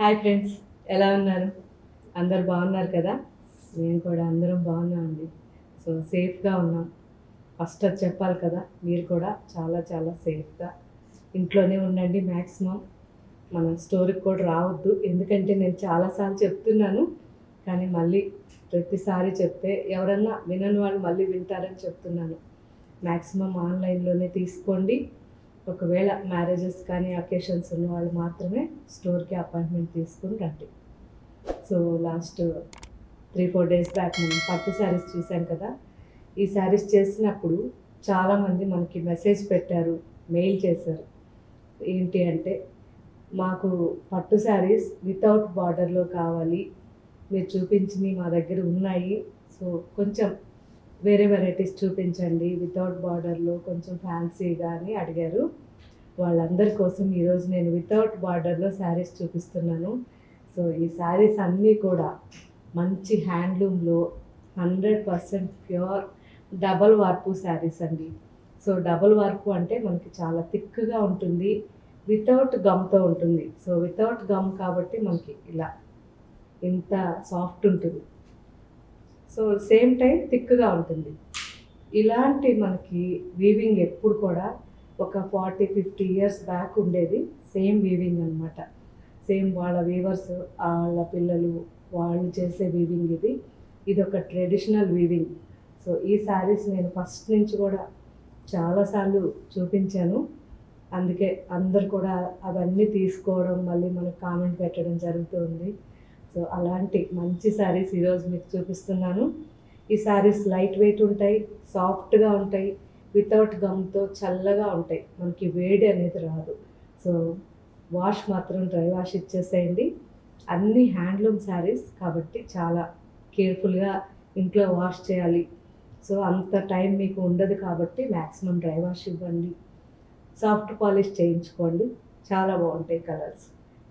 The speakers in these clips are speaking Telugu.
హాయ్ ఫ్రెండ్స్, ఎలా ఉన్నారు? అందరు బాగున్నారు కదా? మేము కూడా అందరం బాగున్నామండి. సో సేఫ్గా ఉన్నాం. ఫస్ట్ అది చెప్పాలి కదా, మీరు కూడా చాలా చాలా సేఫ్గా ఇంట్లోనే ఉండండి. మ్యాక్సిమం మన స్టోర్‌కి కూడా రావద్దు. ఎందుకంటే నేను చాలాసార్లు చెప్తున్నాను. కానీ మళ్ళీ ప్రతిసారి చెప్తే ఎవరన్నా వినని వాళ్ళు మళ్ళీ వింటారని చెప్తున్నాను. మ్యాక్సిమం ఆన్‌లైన్‌లోనే తీసుకోండి. ఒకవేళ మ్యారేజెస్ కానీ అకేషన్స్ ఉన్న వాళ్ళు మాత్రమే స్టోర్‌కి అపాయింట్మెంట్ తీసుకొని రండి. సో లాస్ట్ 3-4 డేస్ బ్యాక్ మనం పట్టు శారీస్ చూసాం కదా. ఈ శారీస్ చేసినప్పుడు చాలామంది మనకి మెసేజ్ పెట్టారు, మెయిల్ చేశారు. ఏంటి అంటే, మాకు పట్టు శారీస్ వితౌట్ బార్డర్‌లో కావాలి. మీరు చూపించినవి మా దగ్గర ఉన్నాయి. సో కొంచెం వేరే వెరైటీస్ చూపించండి వితౌట్ బార్డర్‌లో, కొంచెం ఫ్యాన్సీగా అని అడిగారు. వాళ్ళందరి కోసం ఈరోజు నేను వితౌట్ బార్డర్‌లో శారీస్ చూపిస్తున్నాను. సో ఈ శారీస్ అన్నీ కూడా మంచి హ్యాండ్లూమ్‌లో 100% ప్యూర్ డబల్ వార్పు శారీస్ అండి. సో డబల్ వార్పు అంటే మనకి చాలా థిక్‌గా ఉంటుంది. వితౌట్ గమ్‌తో ఉంటుంది. సో వితౌట్ గమ్ కాబట్టి మనకి ఇలా ఇంత సాఫ్ట్ ఉంటుంది. సో సేమ్ టైం థిక్‌గా ఉంటుంది. ఇలాంటి మనకి వీవింగ్ ఎప్పుడు కూడా ఒక 40-50 ఇయర్స్ బ్యాక్ ఉండేది. సేమ్ వీవింగ్ అనమాట. సేమ్ వాళ్ళ వీవర్స్, వాళ్ళ పిల్లలు వాళ్ళు చేసే వీవింగ్ ఇది. ఇదొక ట్రెడిషనల్ వీవింగ్. సో ఈ శారీస్ నేను ఫస్ట్ నుంచి కూడా చాలాసార్లు చూపించాను. అందుకే అందరు కూడా అవన్నీ తీసుకోవడం, మళ్ళీ మనకు కామెంట్ పెట్టడం జరుగుతుంది. సో అలాంటి మంచి శారీస్ ఈరోజు మీకు చూపిస్తున్నాను. ఈ శారీస్ లైట్ వెయిట్ ఉంటాయి, సాఫ్ట్గా ఉంటాయి, వితౌట్ గమ్తో చల్లగా ఉంటాయి. మనకి వేడి అనేది రాదు. సో వాష్ మాత్రం డ్రై వాష్ ఇచ్చేసేయండి. అన్ని హ్యాండ్లూమ్ శారీస్ కాబట్టి చాలా కేర్ఫుల్గా ఇంట్లో వాష్ చేయాలి. సో అంత టైం మీకు ఉండదు కాబట్టి మ్యాక్సిమం డ్రై వాష్ ఇవ్వండి. సాఫ్ట్ పాలిష్ చేయించుకోండి. చాలా బాగుంటాయి కలర్స్.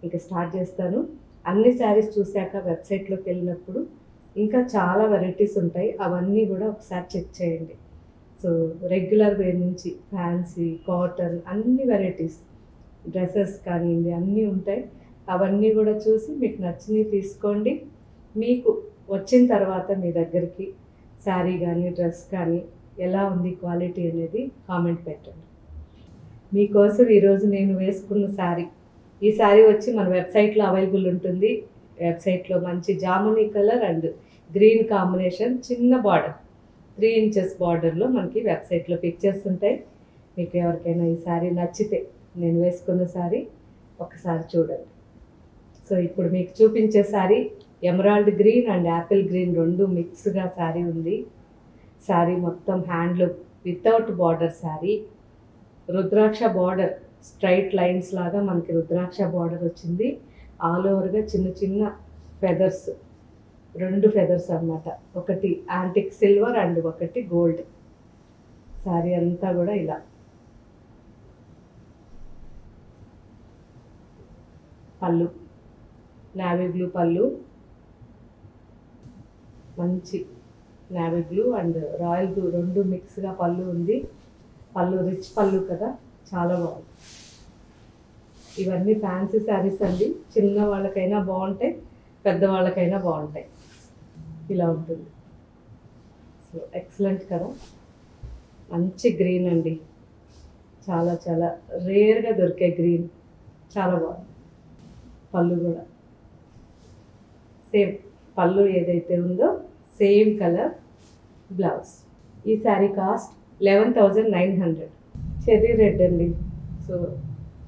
ఇంకా స్టార్ట్ చేస్తాను. అన్ని శారీస్ చూశాక వెబ్సైట్లోకి వెళ్ళినప్పుడు ఇంకా చాలా వెరైటీస్ ఉంటాయి. అవన్నీ కూడా ఒకసారి చెక్ చేయండి. సో రెగ్యులర్ వేర్ నుంచి ఫ్యాన్సీ, కాటన్ అన్ని వెరైటీస్, డ్రెస్సెస్ కానివ్వండి అన్నీ ఉంటాయి. అవన్నీ కూడా చూసి మీకు నచ్చినవి తీసుకోండి. మీకు వచ్చిన తర్వాత మీ దగ్గరికి శారీ కానీ డ్రెస్ కానీ ఎలా ఉంది క్వాలిటీ అనేది కామెంట్ పెట్టండి. మీకోసం ఈరోజు నేను వేసుకున్న శారీ, ఈ శారీ వచ్చి మన వెబ్సైట్లో అవైలబుల్ ఉంటుంది. వెబ్సైట్లో మంచి jamuni colour and green combination, చిన్న బార్డర్, 3 ఇంచెస్ బార్డర్లో మనకి వెబ్సైట్లో పిక్చర్స్ ఉంటాయి. మీకు ఎవరికైనా ఈ శారీ నచ్చితే, నేను వేసుకున్న శారీ ఒకసారి చూడండి. సో ఇప్పుడు మీకు చూపించే sari emerald green and Apple green రెండు మిక్స్గా శారీ ఉంది. శారీ మొత్తం హ్యాండ్లూమ్ వితౌట్ బార్డర్ శారీ. రుద్రాక్ష బార్డర్, స్ట్రైట్ లైన్స్ లాగా మనకి రుద్రాక్ష బార్డర్ వచ్చింది. ఆల్ ఓవర్గా చిన్న చిన్న ఫెదర్స్, 2 ఫెదర్స్ అన్నమాట. ఒకటి యాంటిక్ సిల్వర్ అండ్ ఒకటి గోల్డ్. శారీ అంతా కూడా ఇలా. పళ్ళు నావీ బ్లూ పళ్ళు, మంచి navy blue and royal blue రెండు మిక్స్గా పళ్ళు ఉంది. పళ్ళు రిచ్ పళ్ళు కదా, చాలా బాగుంది. ఇవన్నీ ఫ్యాన్సీ శారీస్ అండి. చిన్న వాళ్ళకైనా బాగుంటాయి, పెద్దవాళ్ళకైనా బాగుంటాయి. ఇలా ఉంటుంది. సో ఎక్సలెంట్ కదా. మంచి గ్రీన్ అండి, చాలా చాలా రేర్గా దొరికే గ్రీన్. చాలా బాగుంది. పళ్ళు కూడా సేమ్, పళ్ళు ఏదైతే ఉందో సేమ్ కలర్ బ్లౌజ్. ఈ శారీ కాస్ట్ 11,900. చెర్రీ రెడ్ అండి. సో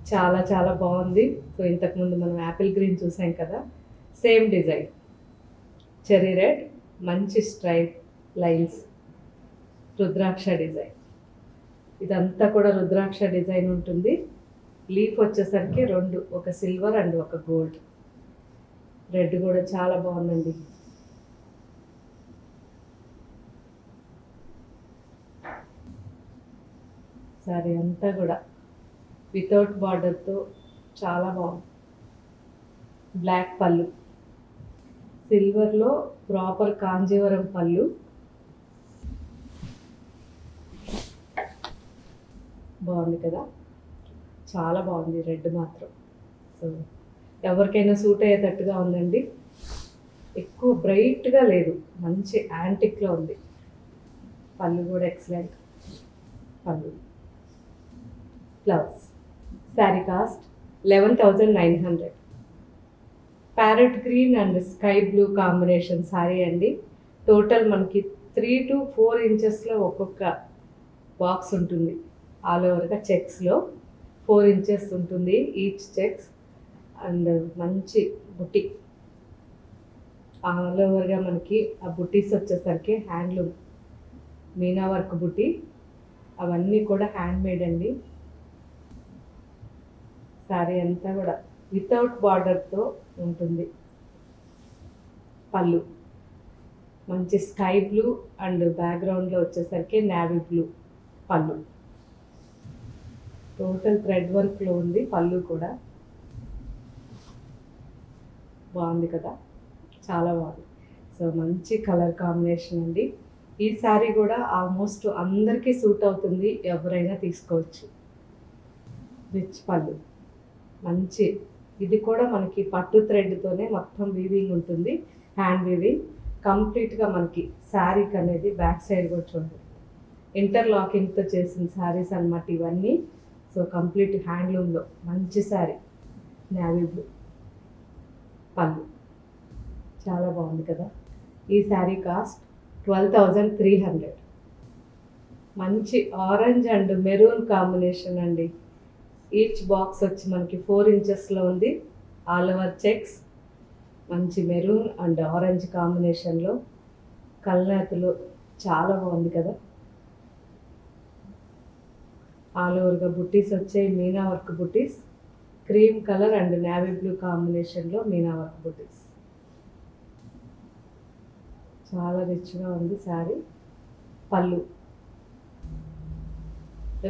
చాలా చాలా బాగుంది. సో ఇంతకుముందు మనం యాపిల్ గ్రీన్ చూసాం కదా, సేమ్ డిజైన్. చెర్రీ రెడ్, మంచి స్ట్రైప్ లైన్స్, రుద్రాక్ష డిజైన్. ఇదంతా కూడా రుద్రాక్ష డిజైన్ ఉంటుంది. లీఫ్ వచ్చేసరికి 2, ఒక సిల్వర్ అండ్ ఒక గోల్డ్. రెడ్ కూడా చాలా బాగుందండి. సారీ అంతా కూడా వితౌట్ బార్డర్తో చాలా బాగుంది. బ్లాక్ పళ్ళు, సిల్వర్లో ప్రాపర్ కాంజీవరం పళ్ళు. బాగుంది కదా, చాలా బాగుంది రెడ్ మాత్రం. సో ఎవరికైనా సూట్ అయ్యేటట్టుగా ఉందండి. ఎక్కువ బ్రైట్గా లేదు, మంచి యాంటిక్లో ఉంది. పళ్ళు కూడా ఎక్సలెంట్. పళ్ళు, blouse. Sari cost 11,900. Parrot green and sky blue combination sari అండి. టోటల్ మనకి 3 to 4 ఇంచెస్లో ఒక్కొక్క బాక్స్ ఉంటుంది. ఆల్ ఓవర్గా చెక్స్లో 4 ఇంచెస్ ఉంటుంది ఈచ్ చెక్స్. అండ్ మంచి బుట్టి, ఆల్ ఓవర్గా మనకి ఆ బుట్టీస్ వచ్చేసరికి హ్యాండ్లూమ్ మీనా వర్క్ బుట్టి, అవన్నీ కూడా హ్యాండ్ మేడ్ అండి. శారీ అంతా కూడా వితౌట్ బార్డర్తో ఉంటుంది. పళ్ళు మంచి స్కై బ్లూ అండ్ బ్యాక్గ్రౌండ్లో వచ్చేసరికి నావీ బ్లూ పళ్ళు. టోటల్ థ్రెడ్ వర్క్లో ఉంది పళ్ళు కూడా. బాగుంది కదా, చాలా బాగుంది. సో మంచి కలర్ కాంబినేషన్ అండి. ఈ శారీ కూడా ఆల్మోస్ట్ అందరికీ సూట్ అవుతుంది, ఎవరైనా తీసుకోవచ్చు. రిచ్ పళ్ళు, మంచి, ఇది కూడా మనకి పట్టు థ్రెడ్తోనే మొత్తం వీవింగ్ ఉంటుంది, హ్యాండ్ వీవింగ్. కంప్లీట్గా మనకి శారీకి అనేది బ్యాక్ సైడ్ కూడా చూడండి ఇంటర్లాకింగ్తో చేసిన శారీస్ అన్నమాట ఇవన్నీ. సో కంప్లీట్ హ్యాండ్లూమ్లో మంచి శారీ, నావీ బ్లూ పళ్ళు. చాలా బాగుంది కదా. ఈ శారీ కాస్ట్ 12,300. మంచి ఆరెంజ్ అండ్ మెరూన్ కాంబినేషన్ అండి. ఈచ్ బాక్స్ వచ్చి మనకి 4 ఇంచెస్లో ఉంది. ఆల్ ఓవర్ చెక్స్, మంచి మెరూన్ అండ్ ఆరెంజ్ కాంబినేషన్లో కల్నేతలు. చాలా బాగుంది కదా. ఆల్ ఓవర్గా బుట్టీస్ వచ్చాయి, meena work buttis. Cream colour and navy blue కాంబినేషన్లో మీనా వర్క్ బుట్టీస్. చాలా రిచ్గా ఉంది శారీ. పళ్ళు,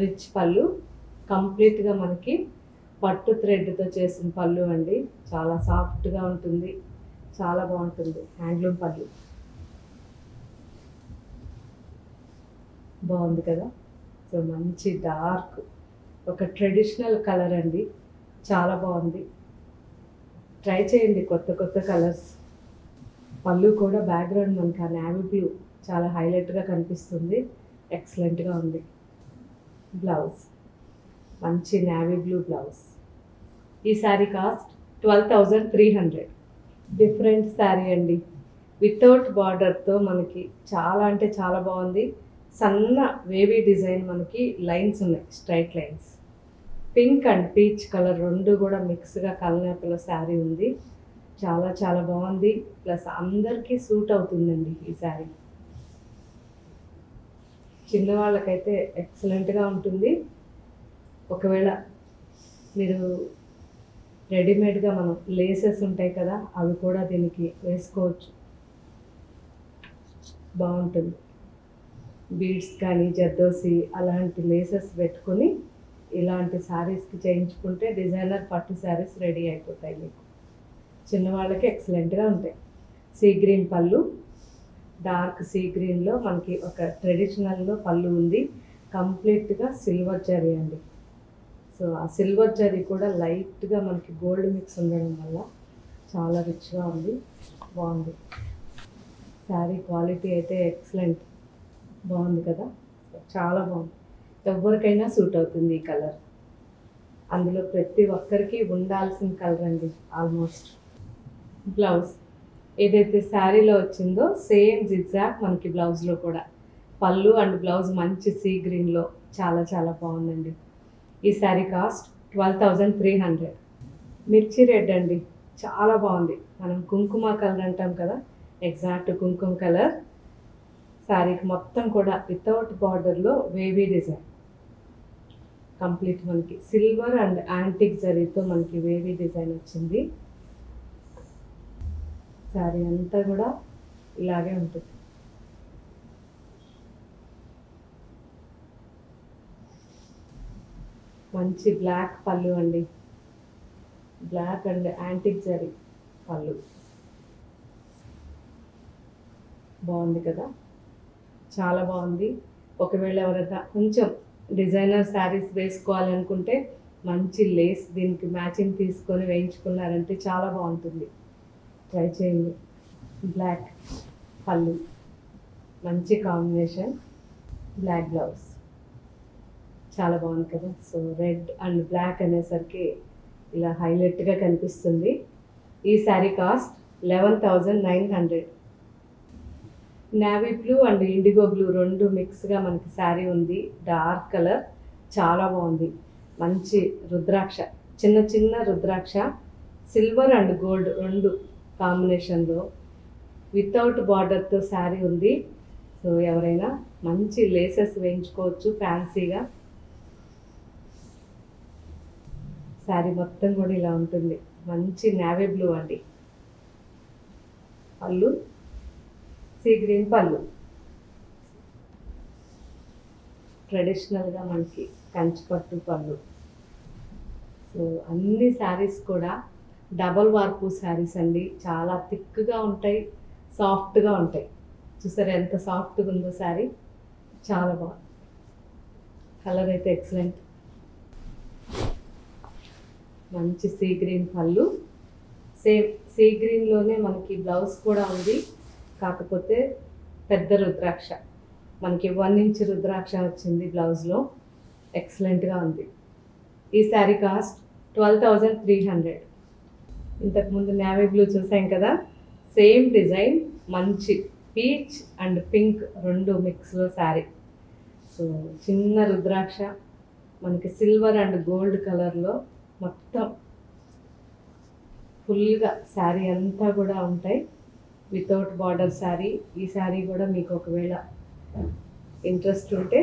రిచ్ పళ్ళు, కంప్లీట్గా మనకి పట్టు థ్రెడ్తో చేసిన పళ్ళు అండి. చాలా సాఫ్ట్గా ఉంటుంది, చాలా బాగుంటుంది. హ్యాండ్లూమ్ పళ్ళు బాగుంది కదా. సో మంచి డార్క్, ఒక ట్రెడిషనల్ కలర్ అండి, చాలా బాగుంది. ట్రై చేయండి కొత్త కొత్త కలర్స్. పళ్ళు కూడా బ్యాక్గ్రౌండ్ మనకి ఆ నావీ బ్లూ చాలా హైలైట్గా కనిపిస్తుంది, ఎక్సలెంట్గా ఉంది. బ్లౌజ్ మంచి నావీ బ్లూ బ్లౌజ్. ఈ శారీ కాస్ట్ 12,300. డిఫరెంట్ శారీ అండి, వితౌట్ బార్డర్తో మనకి చాలా అంటే చాలా బాగుంది. సన్న వేవీ డిజైన్, మనకి లైన్స్ ఉన్నాయి, straight lines. Pink and peach colour రెండు కూడా మిక్స్గా కలనేతలో శారీ ఉంది. చాలా చాలా బాగుంది, ప్లస్ అందరికీ సూట్ అవుతుందండి ఈ శారీ. చిన్నవాళ్ళకైతే ఎక్సలెంట్గా ఉంటుంది. ఒకవేళ మీరు రెడీమేడ్గా మనం లేసెస్ ఉంటాయి కదా, అవి కూడా దీనికి వేసుకోవచ్చు, బాగుంటుంది. బీడ్స్ కానీ జర్దోసి అలాంటి లేసెస్ పెట్టుకొని ఇలాంటి శారీస్కి చేయించుకుంటే డిజైనర్ పట్టు శారీస్ రెడీ అయిపోతాయి మీకు. చిన్నవాళ్ళకి ఎక్సలెంట్గా ఉంటాయి. సీ గ్రీన్ పళ్ళు, డార్క్ సీ గ్రీన్లో మనకి ఒక ట్రెడిషనల్లో పళ్ళు ఉంది. కంప్లీట్గా సిల్వర్ జరీ అండి. సో ఆ సిల్వర్ జరీ కూడా లైట్గా మనకి గోల్డ్ మిక్స్ ఉండడం వల్ల చాలా రిచ్గా ఉంది, బాగుంది. శారీ క్వాలిటీ అయితే ఎక్సలెంట్, బాగుంది కదా. చాలా బాగుంది, ఎవరికైనా సూట్ అవుతుంది ఈ కలర్. అందులో ప్రతి ఒక్కరికి ఉండాల్సిన కలర్ అండి ఆల్మోస్ట్. బ్లౌజ్ ఏదైతే శారీలో వచ్చిందో సేమ్ జిగ్జాగ్ మనకి బ్లౌజ్లో కూడా. పళ్ళు అండ్ బ్లౌజ్ మంచి సీ గ్రీన్లో చాలా చాలా బాగుందండి. ఈ శారీ కాస్ట్ 12,300. మిర్చి రెడ్ అండి, చాలా బాగుంది. మనం కుంకుమ కలర్ అంటాం కదా, ఎగ్జాక్ట్ కుంకుమ కలర్. శారీకి మొత్తం కూడా వితౌట్ బార్డర్లో వేవీ డిజైన్. కంప్లీట్ మనకి సిల్వర్ అండ్ యాంటిక్ జరీతో మనకి వేవీ డిజైన్ వచ్చింది. శారీ అంతా కూడా ఇలాగే ఉంటుంది. మంచి బ్లాక్ పళ్ళు అండి, బ్లాక్ అండ్ యాంటిక్ జరీ పళ్ళు. బాగుంది కదా, చాలా బాగుంది. ఒకవేళ ఎవరైనా కొంచెం డిజైనర్ శారీస్ వేసుకోవాలనుకుంటే మంచి లేస్ దీనికి మ్యాచింగ్ తీసుకొని వేయించుకున్నారంటే చాలా బాగుంటుంది. ట్రై చేయండి. బ్లాక్ పళ్ళు, మంచి కాంబినేషన్, బ్లాక్ బ్లౌజ్, చాలా బాగుంది కదా. సో రెడ్ అండ్ బ్లాక్ అనేసరికి ఇలా హైలైట్గా కనిపిస్తుంది. ఈ sari cost 11,900. Navy blue and IndiGo blue రెండు మిక్స్గా మనకి శారీ ఉంది. డార్క్ కలర్, చాలా బాగుంది. మంచి రుద్రాక్ష, చిన్న చిన్న రుద్రాక్ష, సిల్వర్ అండ్ గోల్డ్ రెండు కాంబినేషన్లో వితౌట్ బార్డర్తో శారీ ఉంది. సో ఎవరైనా మంచి లేసెస్ వేయించుకోవచ్చు ఫ్యాన్సీగా. శారీ మొత్తం కూడా ఇలా ఉంటుంది. మంచి నేవీ బ్లూ అండి. పళ్ళు సీ గ్రీన్ పళ్ళు, ట్రెడిషనల్గా మనకి కంచిపట్టు పళ్ళు. సో అన్ని శారీస్ కూడా డబల్ వార్పు శారీస్ అండి. చాలా థిక్గా ఉంటాయి, సాఫ్ట్గా ఉంటాయి. చూసారా ఎంత సాఫ్ట్గా ఉందో శారీ, చాలా బాగుంది. కలర్ అయితే ఎక్సలెంట్. మంచి సీ గ్రీన్ పళ్ళు, సేమ్ సీ గ్రీన్లోనే మనకి బ్లౌజ్ కూడా ఉంది. కాకపోతే పెద్ద రుద్రాక్ష, మనకి 1 ఇంచ్ రుద్రాక్ష వచ్చింది బ్లౌజ్లో. ఎక్సలెంట్గా ఉంది. ఈ శారీ కాస్ట్ 12,300. ఇంతకుముందు నేవీ బ్లూ చూసాం కదా, సేమ్ డిజైన్, మంచి పీచ్ అండ్ పింక్ రెండు మిక్స్లో శారీ. సో చిన్న రుద్రాక్ష, మనకి సిల్వర్ అండ్ గోల్డ్ కలర్లో మొత్తం ఫుల్గా శారీ అంతా కూడా ఉంటాయి. Without border sari. ఈ శారీ కూడా మీకు ఒకవేళ ఇంట్రెస్ట్ ఉంటే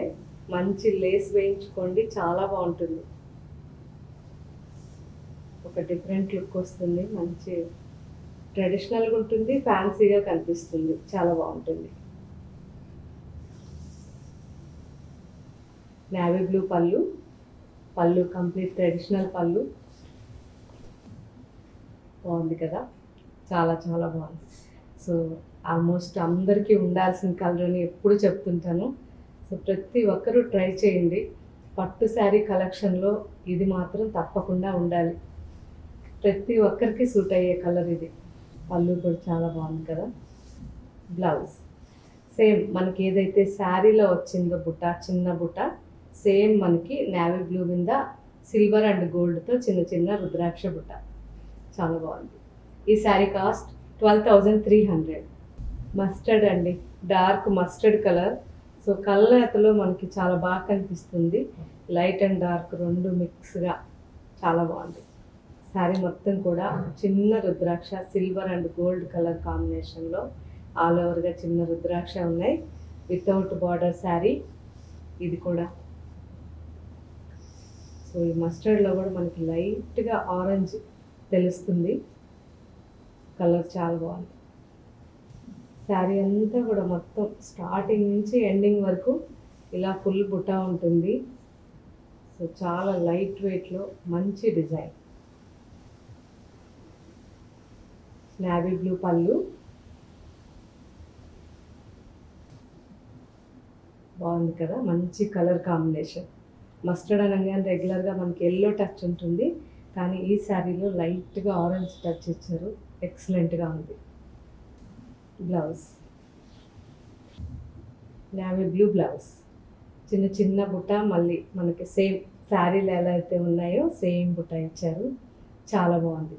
మంచి లేస్ వేయించుకోండి, చాలా బాగుంటుంది. ఒక డిఫరెంట్ లుక్ వస్తుంది. మంచి ట్రెడిషనల్గా ఉంటుంది, ఫ్యాన్సీగా కనిపిస్తుంది, చాలా బాగుంటుంది. నేవీ బ్లూ పళ్ళు, పళ్ళు కంప్లీట్ ట్రెడిషనల్ పళ్ళు. బాగుంది కదా, చాలా చాలా బాగుంది. సో ఆల్మోస్ట్ అందరికీ ఉండాల్సిన కలర్ అని ఎప్పుడు చెప్తుంటాను. సో ప్రతి ఒక్కరూ ట్రై చేయండి. పట్టు శారీ కలెక్షన్లో ఇది మాత్రం తప్పకుండా ఉండాలి. ప్రతి ఒక్కరికి సూట్ అయ్యే కలర్ ఇది. పళ్ళు కూడా చాలా బాగుంది కదా. బ్లౌజ్ సేమ్ మనకి ఏదైతే శారీలో వచ్చిందో బుట్ట, చిన్న బుట్ట, సేమ్ మనకి నేవీ బ్లూ మీద సిల్వర్ అండ్ గోల్డ్తో చిన్న చిన్న రుద్రాక్ష బుట్ట, చాలా బాగుంది. ఈ శారీ కాస్ట్ 12,300. మస్టర్డ్ అండి, డార్క్ మస్టర్డ్ కలర్. సో కళ్ళనేతలో మనకి చాలా బాగా కనిపిస్తుంది. లైట్ అండ్ డార్క్ రెండు మిక్స్గా చాలా బాగుంది. శారీ మొత్తం కూడా చిన్న రుద్రాక్ష, సిల్వర్ అండ్ గోల్డ్ కలర్ కాంబినేషన్లో ఆల్ ఓవర్గా చిన్న రుద్రాక్ష ఉన్నాయి. వితౌట్ బార్డర్ శారీ ఇది కూడా. సో ఈ మస్టర్డ్లో కూడా మనకి లైట్గా ఆరెంజ్ తెలుస్తుంది. కలర్ చాలా బాగుంది. శారీ అంతా కూడా మొత్తం స్టార్టింగ్ నుంచి ఎండింగ్ వరకు ఇలా ఫుల్ బుట్ట ఉంటుంది. సో చాలా లైట్ వెయిట్లో మంచి డిజైన్. నేవీ బ్లూ పళ్ళు, బాగుంది కదా, మంచి కలర్ కాంబినేషన్. మస్టర్డ్ అనగానే రెగ్యులర్గా మనకి ఎల్లో టచ్ ఉంటుంది, కానీ ఈ శారీలో లైట్గా ఆరెంజ్ టచ్ ఇచ్చారు. ఎక్సలెంట్గా ఉంది. బ్లౌజ్ నేవీ బ్లూ బ్లౌజ్, చిన్న చిన్న బుట్ట, మళ్ళీ మనకి సేమ్ శారీలు ఎలా అయితే ఉన్నాయో సేమ్ బుట్ట ఇచ్చారు, చాలా బాగుంది.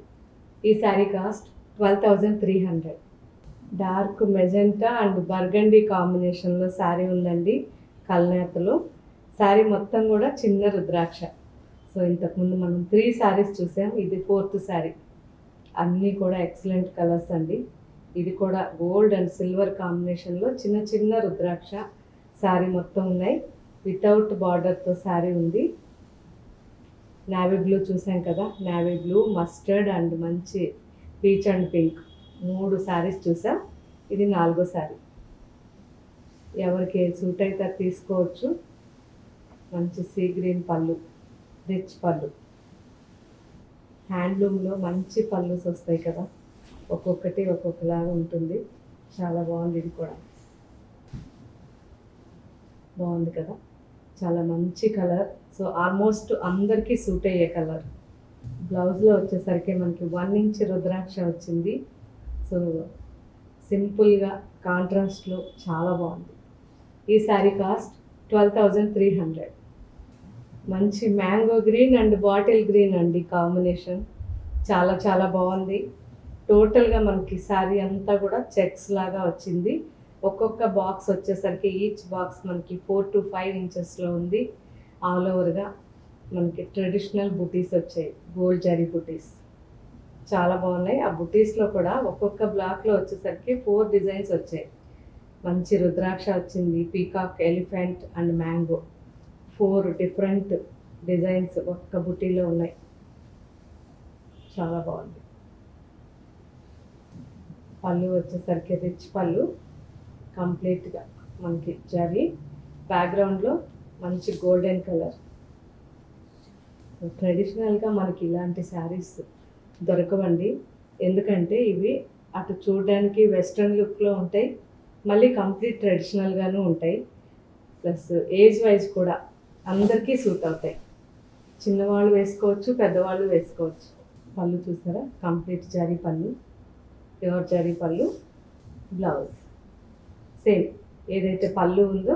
ఈ sari cost 12,300. Dark magenta and burgundy కాంబినేషన్లో శారీ ఉందండి. కల్నేతలో శారీ మొత్తం కూడా చిన్న రుద్రాక్ష. సో ఇంతకుముందు మనం 3 శారీస్ చూసాం, ఇది 4th శారీ. అన్నీ కూడా ఎక్సలెంట్ కలర్స్ అండి. ఇది కూడా గోల్డ్ అండ్ సిల్వర్ కాంబినేషన్లో చిన్న చిన్న రుద్రాక్ష శారీ మొత్తం ఉన్నాయి. వితౌట్ బార్డర్తో శారీ ఉంది. నేవీ బ్లూ చూసాం కదా, నేవీ బ్లూ, మస్టర్డ్ అండ్ మంచి పీచ్ అండ్ పింక్ 3 శారీస్ చూసాం. ఇది 4వ శారీ. ఎవరికి సూట్ అయితే తీసుకోవచ్చు. మంచి సీ గ్రీన్ పళ్ళు, రిచ్ పళ్ళు. హ్యాండ్లూమ్లో మంచి పళ్ళుస్ వస్తాయి కదా, ఒక్కొక్కటి ఒక్కొక్కలాగా ఉంటుంది, చాలా బాగుంది. ఇది కూడా బాగుంది కదా, చాలా మంచి కలర్, సో ఆల్మోస్ట్ అందరికీ సూట్ అయ్యే కలర్. బ్లౌజ్లో వచ్చేసరికి మనకి 1 ఇంచ్ రుద్రాక్ష వచ్చింది. సో సింపుల్గా కాంట్రాస్ట్లో చాలా బాగుంది. ఈ శారీ కాస్ట్ 12,300. మంచి mango green and bottle green అండి కాంబినేషన్. చాలా చాలా బాగుంది. టోటల్గా మనకి శారీ అంతా కూడా చెక్స్ లాగా వచ్చింది. ఒక్కొక్క బాక్స్ వచ్చేసరికి ఈచ్ బాక్స్ మనకి 4 to 5 ఇంచెస్లో ఉంది. ఆల్ ఓవర్గా మనకి ట్రెడిషనల్ బుటీస్ వచ్చాయి, గోల్డ్ జరీ బుటీస్ చాలా బాగున్నాయి. ఆ బుటీస్లో కూడా ఒక్కొక్క బ్లాక్లో వచ్చేసరికి 4 డిజైన్స్ వచ్చాయి. మంచి రుద్రాక్ష వచ్చింది, peacock, elephant and mango, 4 different designs ఒక్క బుటీలో ఉన్నాయి. చాలా బాగుంది. పళ్ళు వచ్చేసరికి రిచ్ పళ్ళు, కంప్లీట్గా మనకి జరీ, బ్యాక్గ్రౌండ్లో మంచి గోల్డెన్ కలర్. ట్రెడిషనల్గా మనకి ఇలాంటి శారీస్ దొరకవండి, ఎందుకంటే ఇవి అటు చూడడానికి వెస్ట్రన్ లుక్లో ఉంటాయి, మళ్ళీ కంప్లీట్ ట్రెడిషనల్గాను ఉంటాయి. ప్లస్ ఏజ్ వైజ్ కూడా అందరికీ సూట్ అవుతాయి. చిన్నవాళ్ళు వేసుకోవచ్చు, పెద్దవాళ్ళు వేసుకోవచ్చు. పళ్ళు చూసారా, కంప్లీట్ జరీ పళ్ళు, ప్యూర్ జరీ పళ్ళు. బ్లౌజ్ సేమ్, ఏదైతే పళ్ళు ఉందో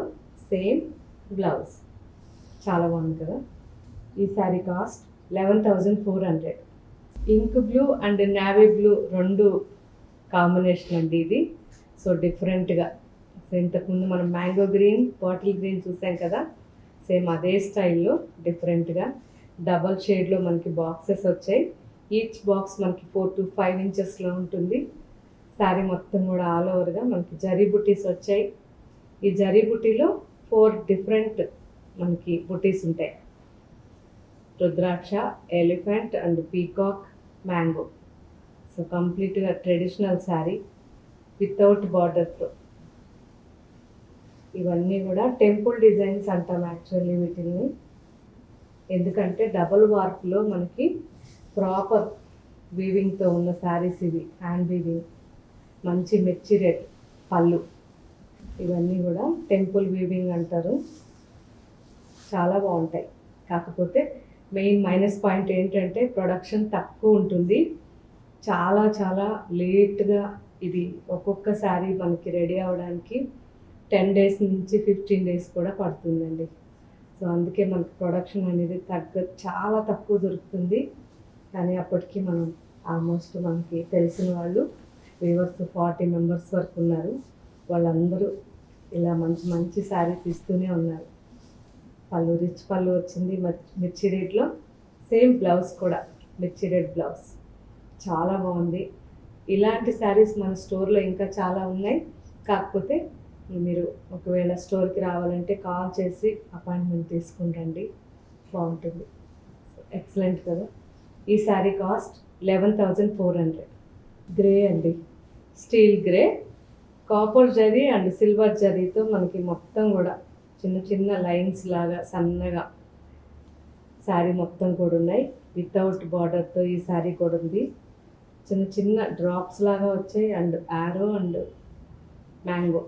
సేమ్ బ్లౌజ్. చాలా బాగుంది కదా. ఈ sari cost 11,400. Ink blue and navy blue 2 combination అండి ఇది. సో డిఫరెంట్గా, సో ఇంతకుముందు మనం మ్యాంగో గ్రీన్, బాటిల్ గ్రీన్ చూసాం కదా, సేమ్ అదే స్టైల్లో డిఫరెంట్గా డబల్ షేడ్లో మనకి బాక్సెస్ వచ్చాయి. ఈచ్ బాక్స్ మనకి 4 to 5 ఇంచెస్లో ఉంటుంది. శారీ మొత్తం కూడా ఆల్ ఓవర్గా మనకి జరీ బుటీస్ వచ్చాయి. ఈ జరీ బుటీలో 4 డిఫరెంట్ మనకి బుటీస్ ఉంటాయి. Rudraksha, elephant and peacock, mango. So కంప్లీట్గా ట్రెడిషనల్ శారీ వితౌట్ బార్డర్తో. ఇవన్నీ కూడా టెంపుల్ డిజైన్స్ అంటాం యాక్చువల్లీ వీటిని, ఎందుకంటే డబుల్ వార్ప్లో మనకి ప్రాపర్ వీవింగ్తో ఉన్న శారీస్ ఇవి. హ్యాండ్ వీవింగ్, మంచి మిర్చి రెడ్ పళ్ళు. ఇవన్నీ కూడా టెంపుల్ వీవింగ్ అంటారు. చాలా బాగుంటాయి. కాకపోతే మెయిన్ మైనస్ పాయింట్ ఏంటంటే ప్రొడక్షన్ తక్కువ ఉంటుంది. చాలా చాలా లేట్గా ఇది ఒక్కొక్క శారీ మనకి రెడీ అవ్వడానికి 10 days నుంచి 15 days కూడా పడుతుందండి. సో అందుకే మనకి ప్రొడక్షన్ అనేది చాలా తక్కువ దొరుకుతుంది. కానీ అప్పటికి మనం ఆల్మోస్ట్ మనకి తెలిసిన వాళ్ళు వ్యూవర్స్ 40 members వరకు ఉన్నారు. వాళ్ళందరూ ఇలా మంచి మంచి శారీస్ ఇస్తూనే ఉన్నారు. పళ్ళు రిచ్ పళ్ళు వచ్చింది మిర్చి రెడ్లో. సేమ్ బ్లౌజ్ కూడా మిర్చి రెడ్ బ్లౌజ్. చాలా బాగుంది. ఇలాంటి శారీస్ మన స్టోర్లో ఇంకా చాలా ఉన్నాయి. కాకపోతే మీరు ఒకవేళ స్టోర్కి రావాలంటే కాల్ చేసి అపాయింట్మెంట్ తీసుకుంటండి, బాగుంటుంది. ఎక్సలెంట్ కదా. ఈ శారీ కాస్ట్ 11,400. గ్రే అండి, steel grey, copper zari and silver జరీతో మనకి మొత్తం కూడా చిన్న చిన్న లైన్స్ లాగా సన్నగా శారీ మొత్తం కూడా ఉన్నాయి. వితౌట్ బార్డర్తో ఈ శారీ కూడా ఉంది. చిన్న చిన్న డ్రాప్స్ లాగా వచ్చాయి and arrow and mango.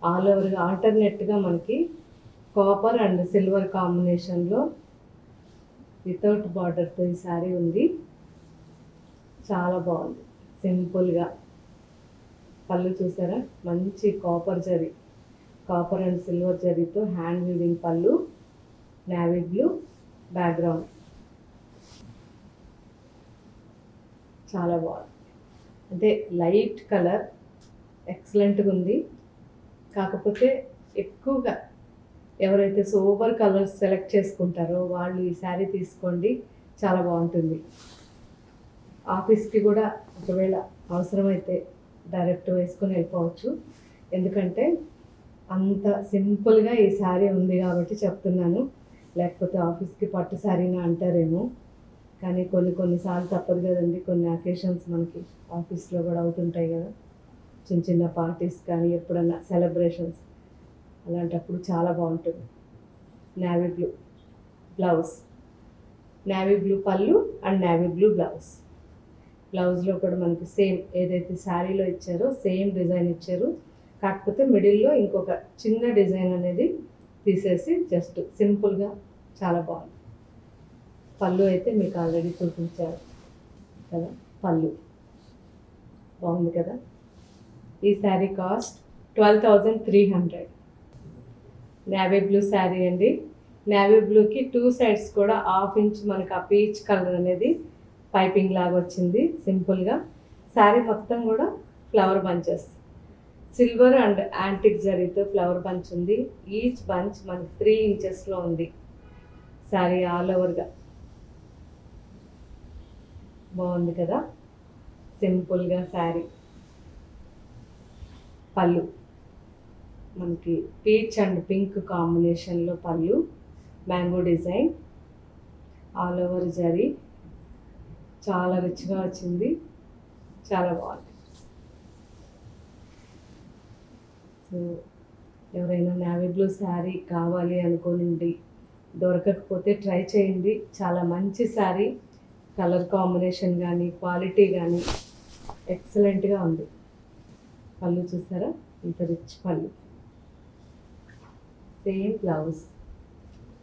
All ఓవర్గా ఆల్టర్నేట్గా మనకి కాపర్ అండ్ సిల్వర్ కాంబినేషన్లో వితౌట్ బార్డర్తో ఈ శారీ ఉంది. చాలా బాగుంది. సింపుల్గా పళ్ళు చూసారా, మంచి copper zari, copper and silver జరీతో హ్యాండ్ వీవింగ్ పళ్ళు, నావీ బ్లూ బ్యాక్గ్రౌండ్. చాలా బాగుంది. అంటే లైట్ కలర్, ఎక్సలెంట్గా ఉంది. కాకపోతే ఎక్కువగా ఎవరైతే సోబర్ కలర్స్ సెలెక్ట్ చేసుకుంటారో వాళ్ళు ఈ శారీ తీసుకోండి, చాలా బాగుంటుంది. ఆఫీస్కి కూడా ఒకవేళ అవసరమైతే డైరెక్ట్ వేసుకొని వెళ్ళిపోవచ్చు. ఎందుకంటే అంత సింపుల్గా ఈ శారీ ఉంది కాబట్టి చెప్తున్నాను. లేకపోతే ఆఫీస్కి పట్టు శారీనా అంటారేమో, కానీ కొన్నిసార్లు తప్పదు కదండి. కొన్ని అకేషన్స్ మనకి ఆఫీస్లో కూడా అవుతుంటాయి కదా, చిన్న చిన్న పార్టీస్ కానీ ఎప్పుడన్నా సెలబ్రేషన్స్, అలాంటప్పుడు చాలా బాగుంటుంది. Navy blue blouse, navy blue పళ్ళు అండ్ నావీ బ్లూ బ్లౌజ్. బ్లౌజ్లో కూడా మనకి సేమ్ ఏదైతే శారీలో ఇచ్చారో సేమ్ డిజైన్ ఇచ్చారు. కాకపోతే మిడిల్లో ఇంకొక చిన్న డిజైన్ అనేది తీసేసి జస్ట్ సింపుల్గా చాలా బాగుంది. పళ్ళు అయితే మీకు ఆల్రెడీ చూపించారు కదా, పళ్ళు బాగుంది కదా. ఈ sari cost 12,300. Navy blue sari అండి. నేవీ బ్లూకి 2 సైడ్స్ కూడా 1/2 ఇంచ్ మనకి ఆ పీచ్ కలర్ అనేది పైపింగ్ లాగా వచ్చింది సింపుల్గా. శారీ మొత్తం కూడా flower bunches, silver and antique జరీతో ఫ్లవర్ బంచ్ ఉంది. ఈచ్ బంచ్ మనకి 3 ఇంచెస్లో ఉంది. శారీ ఆల్ ఓవర్గా బాగుంది కదా, సింపుల్గా శారీ. పళ్ళు మనకి పీచ్ అండ్ పింక్ కాంబినేషన్లో పళ్ళు, mango design, all over zari, చాలా రిచ్గా వచ్చింది, చాలా బాగుంది. సో ఎవరైనా నేవీ బ్లూ శారీ కావాలి అనుకోనండి, దొరకకపోతే ట్రై చేయండి. చాలా మంచి శారీ, కలర్ కాంబినేషన్ కానీ క్వాలిటీ కానీ ఎక్సలెంట్గా ఉంది. పళ్ళు చూసారా ఇంత రిచ్ పళ్ళు. సేమ్ బ్లౌజ్,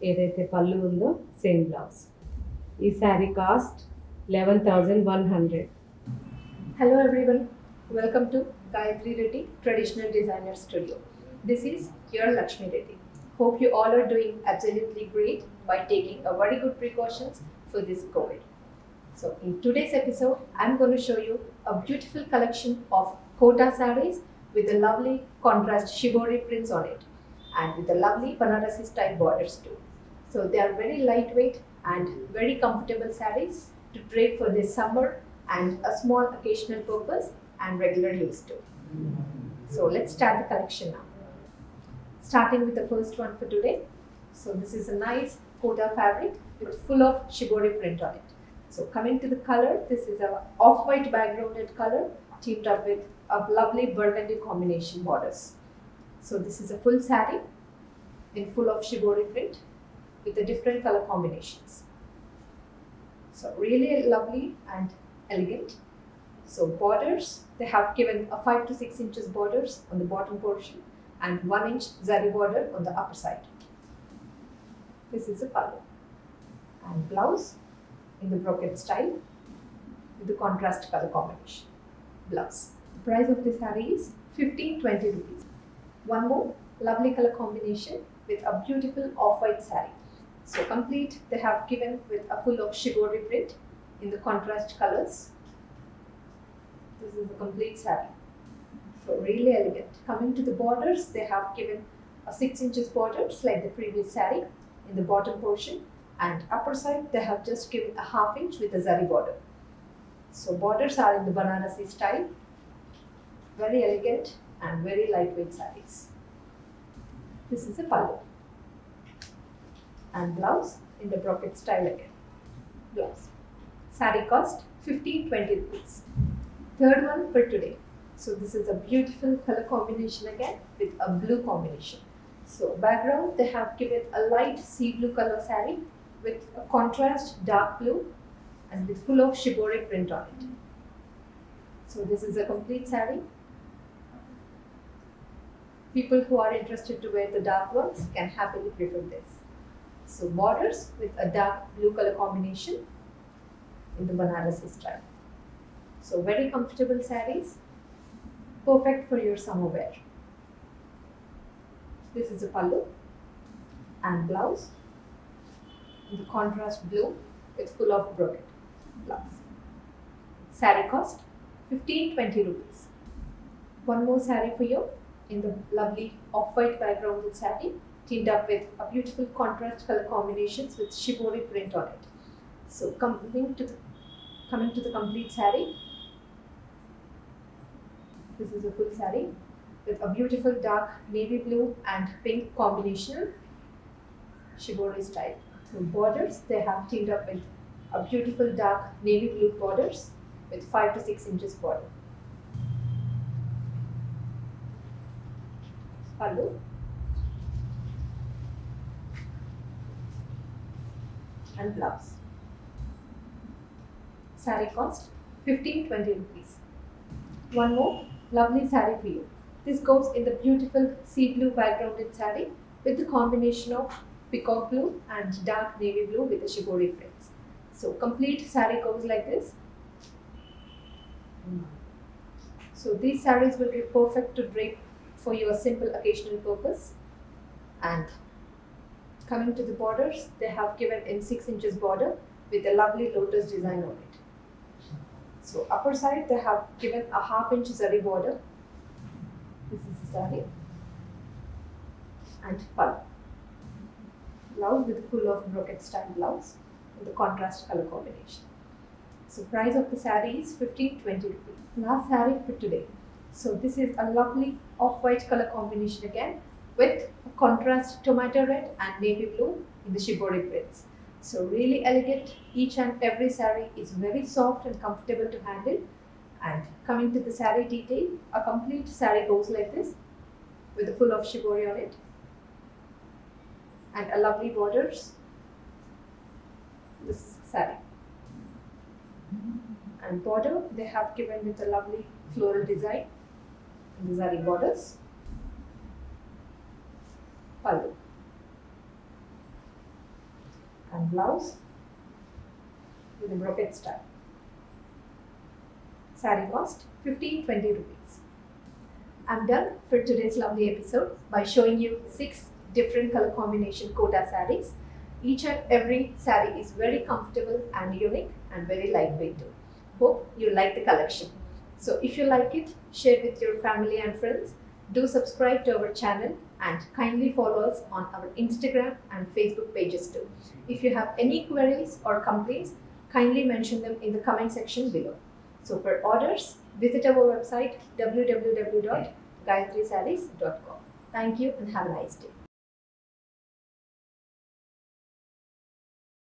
ఏదైతే పళ్ళు ఉందో సేమ్ బ్లౌజ్. ఈ sari cost 11,100. Hello everyone, welcome to Gayatri Reddy Traditional Designer Studio. This is your Lakshmi Reddy. Hope you all are doing absolutely great by taking a very good precautions for this COVID. So in today's episode, I'm going to show you a beautiful collection of Kota sarees with the lovely contrast shibori prints on it and with the lovely Banarasi style borders too. So they are very lightweight and very comfortable sarees to drape for this summer and a small occasional purpose and regular use too. So let's start the collection now. Starting with the first one for today. So this is a nice Kota fabric with full of shibori print on it. So coming to the color, this is a off-white backgrounded color teamed up with a lovely burgundy combination borders. So this is a full saree in full of shibori print with the different color combinations. So really lovely and elegant. So borders, they have given a 5 to 6 inches borders on the bottom portion and 1 inch zari border on the upper side. This is the pallu and blouse in the brocade style with the contrast color combination. Blouse. The price of this saree is 15-20 rupees. One more lovely color combination with a beautiful off-white saree. So complete, they have given with a full of shibori print in the contrast colors. This is the complete saree. So really elegant. Coming to the borders, they have given a 6 inches borders like the previous saree in the bottom portion, and upper side they have just given a 1/2 inch with a zari border. So borders are in the Banarasi style. Very elegant and very lightweight sarees. This is a pallu and blouse in the brocade style again. Blouse. Saree cost 15-20 rupees. Third one for today. So this is a beautiful color combination again with a blue combination. So background, they have given a light sea blue color saree with a contrast dark blue and with full of shibori print on it. So this is a complete saree. People who are interested to wear the dark ones can happily prefer this. So borders with a dark blue color combination in the Banarasi style. So very comfortable sarees, perfect for your summer wear. This is a pallu and blouse in the contrast blue with full of brocade blouse. Saree cost 15-20 rupees. One more saree for you in the lovely off-white backgrounded saree teamed up with a beautiful contrast color combinations with shibori print on it. So coming to the complete saree. This is a full saree with a beautiful dark navy blue and pink combination shibori style. So borders, they have teamed up with a beautiful dark navy blue borders with 5 to 6 inches border. Pallu and blouse. Saree cost 15-20 rupees. One more lovely saree for you. This goes in the beautiful sea blue backgrounded saree with the combination of peacock blue and dark navy blue with the shibori prints. So complete saree goes like this. So these sarees will be perfect to drape for your simple occasional purpose. And coming to the borders, they have given in 6 inches border with a lovely lotus design on it. So upper side they have given a 1/2 inch zari border. This is the saree. And pallu. Blouse with full of brocade style blouse with the contrast color combination. So price of the saree is 15-20 rupees. Last saree for today. So this is a lovely off-white color combination again with a contrast tomato red and navy blue in the shibori prints. So really elegant. Each and every saree is very soft and comfortable to handle. And coming to the saree detail, a complete saree goes like this with a full of shibori on it and a lovely borders. This is saree. And border they have given with a lovely floral design in the zari borders. Pallu. And blouse with a brocade style. Saree cost 15-20 rupees. I'm done for today's lovely episode by showing you 6 different color combination kota sarees. Each and every saree is very comfortable and unique and very lightweight too. Hope you like the collection. So if you like it, share with your family and friends. Do subscribe to our channel and kindly follow us on our Instagram and Facebook pages too. If you have any queries or complaints, kindly mention them in the comment section below. So for orders, visit our website www.gayatrisarees.com. Thank you and have a nice day.